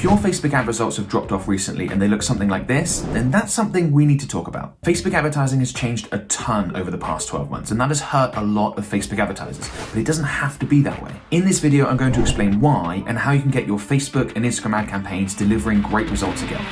If your Facebook ad results have dropped off recently and they look something like this, then that's something we need to talk about. Facebook advertising has changed a ton over the past 12 months, and that has hurt a lot of Facebook advertisers, but it doesn't have to be that way. In this video, I'm going to explain why and how you can get your Facebook and Instagram ad campaigns delivering great results again.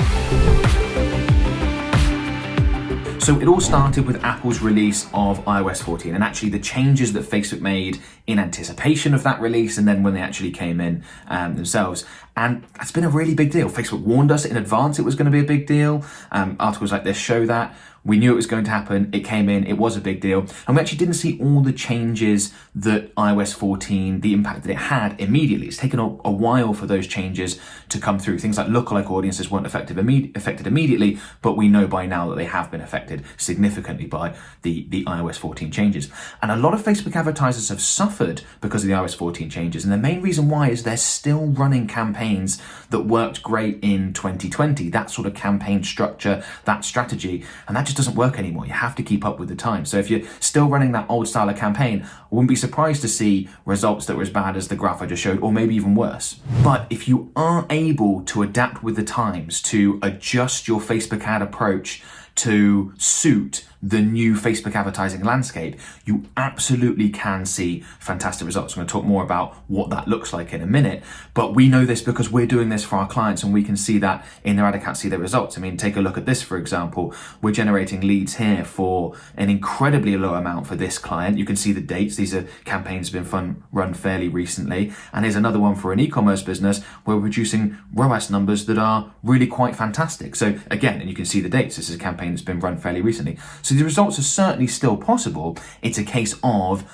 So it all started with Apple's release of iOS 14 and actually the changes that Facebook made in anticipation of that release and then when they actually came in themselves. And that's been a really big deal. Facebook warned us in advance it was going to be a big deal. Articles like this show that. We knew it was going to happen, it came in, it was a big deal. And we actually didn't see all the changes that iOS 14, the impact that it had immediately. It's taken a while for those changes to come through. Things like lookalike audiences weren't affected immediately, but we know by now that they have been affected significantly by the iOS 14 changes. And a lot of Facebook advertisers have suffered because of the iOS 14 changes. And the main reason why is they're still running campaigns that worked great in 2020, that sort of campaign structure, that strategy, and that just doesn't work anymore. You have to keep up with the time. So if you're still running that old style of campaign, I wouldn't be surprised to see results that were as bad as the graph I just showed, or maybe even worse. But if you are able to adapt with the times, to adjust your Facebook ad approach to suit the new Facebook advertising landscape, you absolutely can see fantastic results. I'm going to talk more about what that looks like in a minute, but we know this because we're doing this for our clients and we can see that in their ad accounts, see their results. I mean, take a look at this, for example. We're generating leads here for an incredibly low amount for this client. You can see the dates. These are campaigns that have been run fairly recently. And here's another one for an e-commerce business where we're producing ROAS numbers that are really quite fantastic. So again, and you can see the dates. This is a campaign that's been run fairly recently. So the results are certainly still possible. It's a case of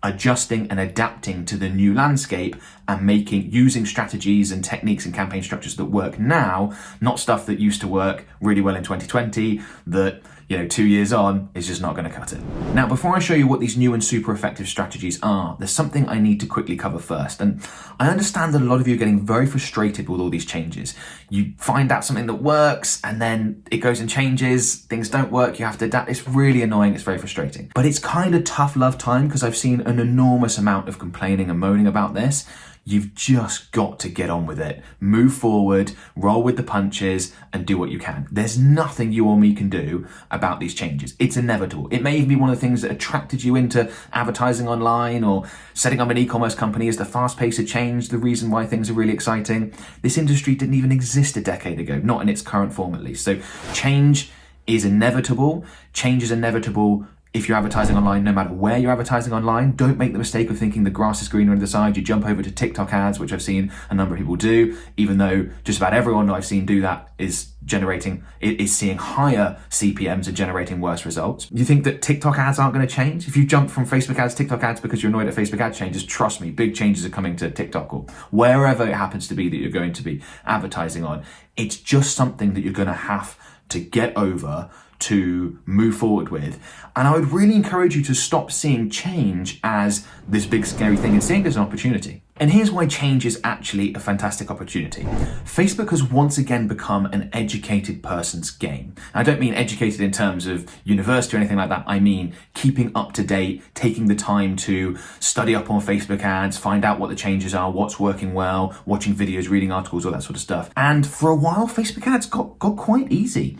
adjusting and adapting to the new landscape and using strategies and techniques and campaign structures that work now, not stuff that used to work really well in 2020 that 2 years on is just not going to cut it. Now, before I show you what these new and super effective strategies are, there's something I need to quickly cover first. And I understand that a lot of you are getting very frustrated with all these changes. You find out something that works and then it goes and changes, things don't work, you have to adapt. It's really annoying, it's very frustrating. But it's kind of tough love time because I've seen an enormous amount of complaining and moaning about this. You've just got to get on with it. Move forward, roll with the punches, and do what you can. There's nothing you or me can do about these changes. It's inevitable. It may even be one of the things that attracted you into advertising online or setting up an e-commerce company is the fast pace of change, the reason why things are really exciting. This industry didn't even exist a decade ago, not in its current form at least. So change is inevitable. Change is inevitable if you're advertising online, no matter where you're advertising online. Don't make the mistake of thinking the grass is greener on the side. You jump over to TikTok ads, which I've seen a number of people do, even though just about everyone I've seen do that is seeing higher CPMs and generating worse results. You think that TikTok ads aren't going to change? If you jump from Facebook ads to TikTok ads because you're annoyed at Facebook ad changes, trust me, big changes are coming to TikTok or wherever it happens to be that you're going to be advertising on. It's just something that you're going to have to get over, to move forward with. And I would really encourage you to stop seeing change as this big scary thing and seeing it as an opportunity. And here's why change is actually a fantastic opportunity. Facebook has once again become an educated person's game. I don't mean educated in terms of university or anything like that. I mean keeping up to date, taking the time to study up on Facebook ads, find out what the changes are, what's working well, watching videos, reading articles, all that sort of stuff. And for a while, Facebook ads got quite easy.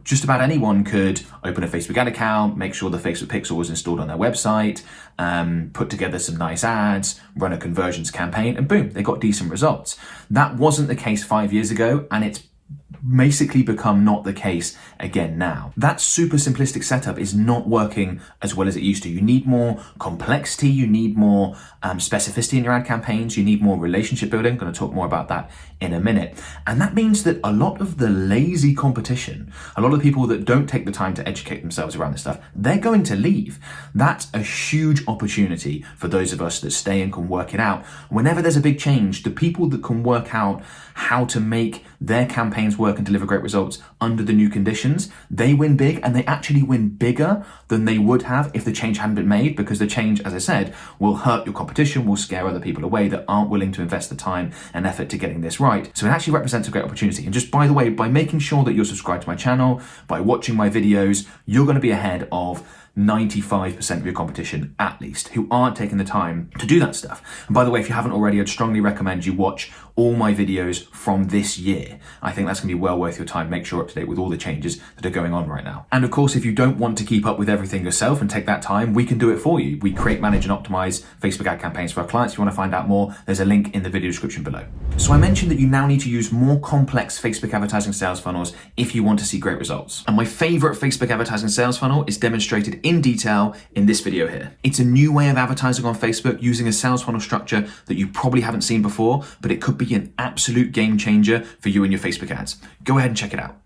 Just about anyone could open a Facebook ad account, make sure the Facebook pixel was installed on their website, put together some nice ads, run a conversions campaign, and boom, they got decent results. That wasn't the case 5 years ago, and it's basically become not the case again now. That super simplistic setup is not working as well as it used to. You need more complexity, you need more specificity in your ad campaigns, you need more relationship building. I'm going to talk more about that in a minute. And that means that a lot of the lazy competition, a lot of the people that don't take the time to educate themselves around this stuff, they're going to leave. That's a huge opportunity for those of us that stay and can work it out. Whenever there's a big change, the people that can work out how to make their campaigns work and deliver great results under the new conditions, they win big, and they actually win bigger than they would have if the change hadn't been made, because the change, as I said, will hurt your competition, will scare other people away that aren't willing to invest the time and effort to getting this right. So it actually represents a great opportunity. And just by the way, by making sure that you're subscribed to my channel, by watching my videos, you're going to be ahead of 95% of your competition at least, who aren't taking the time to do that stuff. And by the way, if you haven't already, I'd strongly recommend you watch all my videos from this year. I think that's gonna be well worth your time. Make sure you're up to date with all the changes that are going on right now. And of course, if you don't want to keep up with everything yourself and take that time, we can do it for you. We create, manage, and optimize Facebook ad campaigns for our clients. If you wanna find out more, there's a link in the video description below. So I mentioned that you now need to use more complex Facebook advertising sales funnels if you want to see great results. And my favorite Facebook advertising sales funnel is demonstrated in detail in this video here. It's a new way of advertising on Facebook using a sales funnel structure that you probably haven't seen before, but it could be an absolute game changer for you and your Facebook ads. Go ahead and check it out.